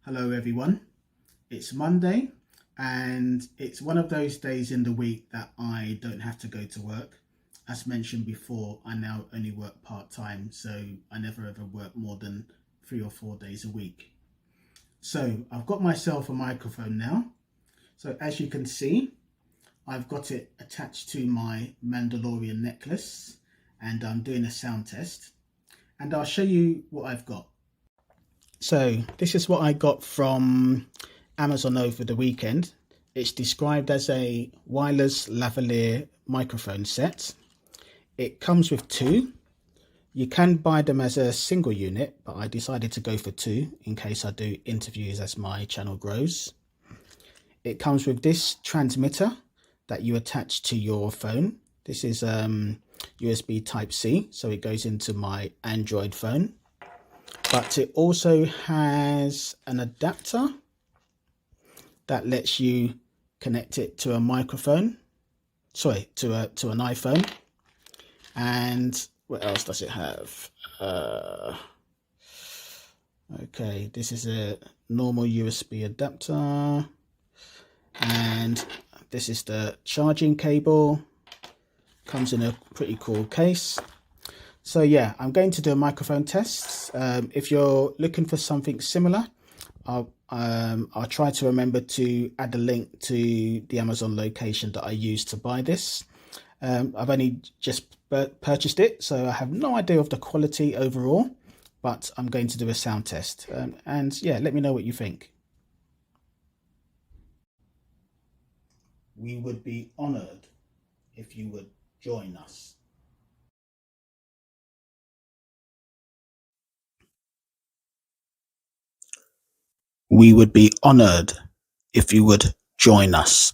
Hello everyone, it's Monday and it's one of those days in the week that I don't have to go to work. As mentioned before, I now only work part-time, so I never ever work more than 3 or 4 days a week. So I've got myself a microphone now. So as you can see, I've got it attached to my Mandalorian necklace and I'm doing a sound test and I'll show you what I've got. So this is what I got from Amazon over the weekend. It's described as a wireless lavalier microphone set. It comes with two. You can buy them as a single unit, but I decided to go for two in case I do interviews as my channel grows. It comes with this transmitter that you attach to your phone. This is USB Type-C, so it goes into my Android phone. But it also has an adapter that lets you connect it to a microphone, to an iPhone. And what else does it have? Okay, this is a normal USB adapter, and this is the charging cable. Comes in a pretty cool case. So yeah, I'm going to do a microphone test. If you're looking for something similar, I'll try to remember to add a link to the Amazon location that I used to buy this. I've only just purchased it, so I have no idea of the quality overall, but I'm going to do a sound test. And yeah, let me know what you think. We would be honored if you would join us. We would be honored if you would join us.